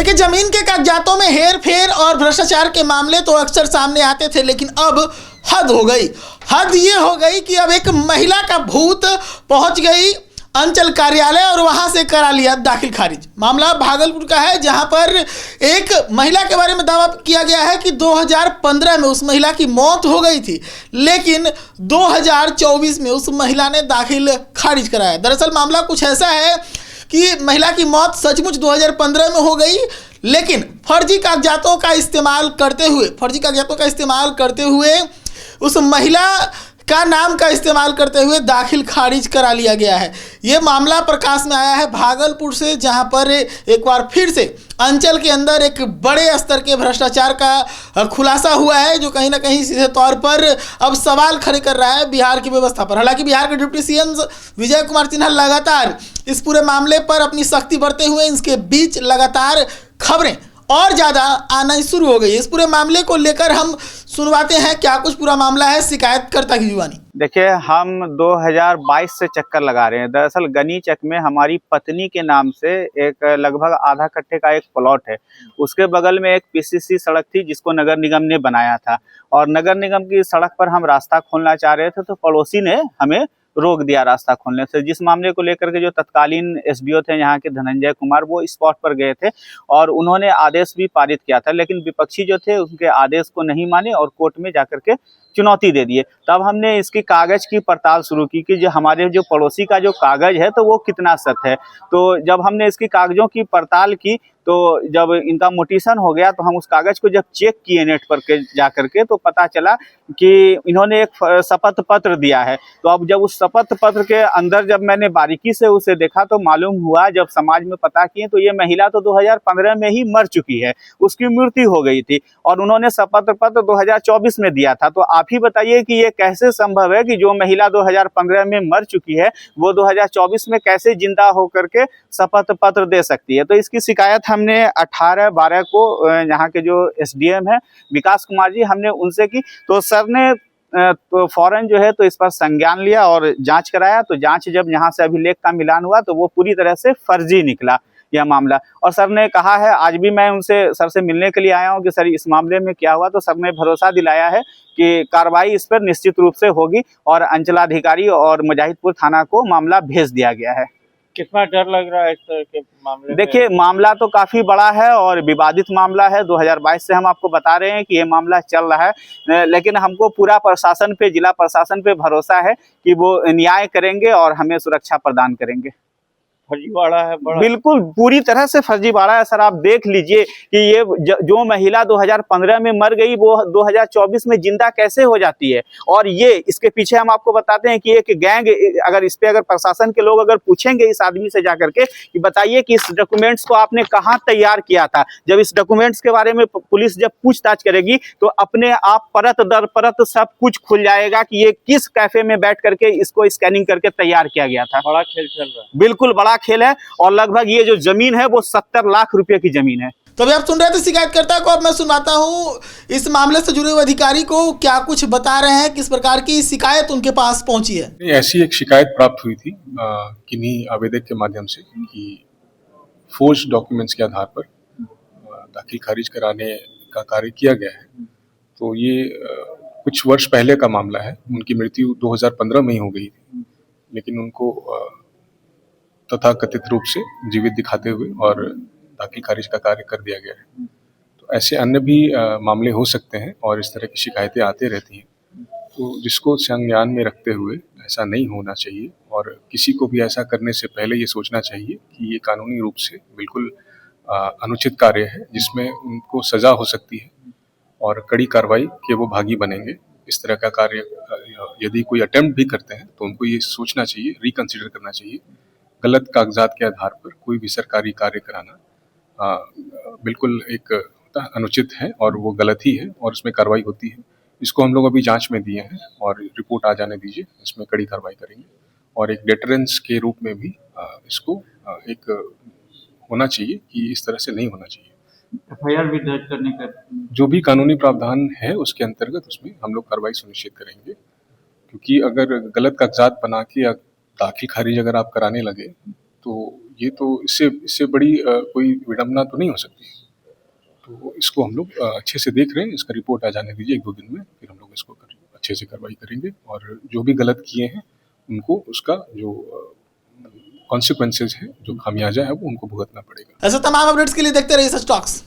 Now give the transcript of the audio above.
देखिए, जमीन के कागजातों में हेर फेर और भ्रष्टाचार के मामले तो अक्सर सामने आते थे, लेकिन अब हद हो गई। हद ये हो गई कि अब एक महिला का भूत पहुंच गई अंचल कार्यालय और वहां से करा लिया दाखिल खारिज। मामला भागलपुर का है, जहां पर एक महिला के बारे में दावा किया गया है कि 2015 में उस महिला की मौत हो गई थी, लेकिन 2024 में उस महिला ने दाखिल खारिज कराया। दरअसल मामला कुछ ऐसा है कि महिला की मौत सचमुच 2015 में हो गई, लेकिन फर्जी कागजातों का इस्तेमाल करते हुए उस महिला का नाम का इस्तेमाल करते हुए दाखिल खारिज करा लिया गया है। ये मामला प्रकाश में आया है भागलपुर से, जहां पर एक बार फिर से अंचल के अंदर एक बड़े स्तर के भ्रष्टाचार का खुलासा हुआ है, जो कहीं ना कहीं सीधे तौर पर अब सवाल खड़े कर रहा है बिहार की व्यवस्था पर। हालांकि बिहार के डिप्टी सीएम विजय कुमार सिन्हा लगातार इस पूरे मामले पर अपनी सख्ती बरते हुए, इसके बीच लगातार खबरें और ज़्यादा आना शुरू हो गई। इस पूरे मामले को लेकर हम सुनवाते हैं क्या कुछ पूरा मामला है शिकायतकर्ता की जुबानी। देखिए, हम 2022 से चक्कर लगा रहे हैं। दरअसल गनीचक में हमारी पत्नी के नाम से एक लगभग आधा कट्ठे का एक प्लॉट है। उसके बगल में एक पीसीसी सड़क थी जिसको नगर निगम ने बनाया था, और नगर निगम की सड़क पर हम रास्ता खोलना चाह रहे थे तो पड़ोसी ने हमें रोक दिया रास्ता खोलने से। जिस मामले को लेकर के जो तत्कालीन एसडीओ थे यहाँ के धनंजय कुमार, वो स्पॉट पर गए थे और उन्होंने आदेश भी पारित किया था, लेकिन विपक्षी जो थे उनके आदेश को नहीं माने और कोर्ट में जाकर के चुनौती दे दिए। तब हमने इसकी कागज की पड़ताल शुरू की कि जो हमारे जो पड़ोसी का जो कागज है तो वो कितना सत्य है। तो जब हमने इसकी कागजों की पड़ताल की, तो जब इनका मोटिशन हो गया तो हम उस कागज को जब चेक किए नेट पर के जा करके, तो पता चला कि इन्होंने एक शपथ पत्र दिया है। तो अब जब उस शपथ पत्र के अंदर जब मैंने बारीकी से उसे देखा तो मालूम हुआ, जब समाज में पता किए, तो ये महिला तो 2015 में ही मर चुकी है, उसकी मृत्यु हो गई थी और उन्होंने शपथ पत्र 2024 में दिया था। तो आप ही बताइए कि ये कैसे संभव है कि जो महिला 2015 में मर चुकी है वो 2024 में कैसे जिंदा होकर के शपथ पत्र दे सकती है। तो इसकी शिकायत हमने 18/12 को यहाँ के जो एसडीएम है विकास कुमार जी, हमने उनसे की। तो सर ने तो फौरन जो है तो इस पर संज्ञान लिया और जांच कराया। तो जांच जब यहाँ से अभिलेख का मिलान हुआ तो वो पूरी तरह से फर्जी निकला यह मामला। और सर ने कहा है, आज भी मैं उनसे सर से मिलने के लिए आया हूँ कि सर इस मामले में क्या हुआ। तो सर ने भरोसा दिलाया है कि कार्रवाई इस पर निश्चित रूप से होगी और अंचलाधिकारी और मुजाहिदपुर थाना को मामला भेज दिया गया है। कितना डर लग रहा है इस तरह के मामले? देखिए, मामला तो काफी बड़ा है और विवादित मामला है। 2022 से हम आपको बता रहे हैं कि ये मामला चल रहा है, लेकिन हमको पूरा प्रशासन पे, जिला प्रशासन पे भरोसा है कि वो न्याय करेंगे और हमें सुरक्षा प्रदान करेंगे। फर्जीवाड़ा है बड़ा। बिल्कुल पूरी तरह से फर्जीवाड़ा है सर। आप देख लीजिए कि ये जो महिला 2015 में मर गई वो 2024 में जिंदा कैसे हो जाती है। और ये इसके पीछे हम आपको बताते हैं कि एक गैंग, अगर इस पे अगर प्रशासन के लोग अगर पूछेंगे इस आदमी से जाकर के कि बताइए कि इस डॉक्यूमेंट्स को आपने कहाँ तैयार किया था, जब इस डॉक्यूमेंट्स के बारे में पुलिस जब पूछताछ करेगी तो अपने आप परत दर परत सब कुछ खुल जाएगा कि ये किस कैफे में बैठ करके इसको स्कैनिंग करके तैयार किया गया था। बड़ा खेल चल रहा है, बिल्कुल बड़ा खेल है। और लगभग ये जो जमीन है वो 70 लाख रुपए की जमीन है। तो अभी आप सुन रहे थे शिकायतकर्ता को, अब मैं सुनाता हूँ इस मामले से जुड़े हुए अधिकारी को क्या कुछ बता रहे हैं, किस प्रकार की शिकायत उनके पास पहुंची है। ऐसी एक शिकायत प्राप्त हुई थी किन्हीं आवेदक के माध्यम से कि फोर्ज डॉक्यूमेंट्स के आधार पर दाखिल खारिज कराने का कार्य किया गया है। तो ये कुछ वर्ष पहले का मामला है। उनकी मृत्यु 2015 में ही हो गई थी, लेकिन उनको तथाकथित रूप से जीवित दिखाते हुए और दाखिल खारिज का कार्य कर दिया गया है। तो ऐसे अन्य भी मामले हो सकते हैं और इस तरह की शिकायतें आती रहती हैं। तो जिसको संज्ञान में रखते हुए ऐसा नहीं होना चाहिए और किसी को भी ऐसा करने से पहले ये सोचना चाहिए कि ये कानूनी रूप से बिल्कुल अनुचित कार्य है, जिसमें उनको सजा हो सकती है और कड़ी कार्रवाई के वो भागी बनेंगे। इस तरह का कार्य यदि कोई अटेम्प्ट भी करते हैं तो उनको ये सोचना चाहिए, रिकंसिडर करना चाहिए। गलत कागजात के आधार पर कोई भी सरकारी कार्य कराना बिल्कुल एक अनुचित है और वो गलत ही है और इसमें कार्रवाई होती है। इसको हम लोग अभी जांच में दिए हैं और रिपोर्ट आ जाने दीजिए, इसमें कड़ी कार्रवाई करेंगे। और एक डेटरेंस के रूप में भी इसको एक होना चाहिए कि इस तरह से नहीं होना चाहिए। एफआईआर भी दर्ज करने का जो भी कानूनी प्रावधान है उसके अंतर्गत उसमें हम लोग कार्रवाई सुनिश्चित करेंगे, क्योंकि अगर गलत कागजात बना के दाखिल खारिज अगर आप कराने लगे तो ये तो इससे बड़ी कोई विडंबना तो नहीं हो सकती। तो इसको हम लोग अच्छे से देख रहे हैं, इसका रिपोर्ट आ जाने दीजिए 1-2 दिन में, फिर हम लोग इसको अच्छे से कार्रवाई करेंगे और जो भी गलत किए हैं उनको उसका जो कॉन्सिक्वेंसेज है, जो खामियाजा है, वो उनको भुगतना पड़ेगा। ऐसे तमाम अपडेट्स के लिए देखते रहिए सच टॉक्स।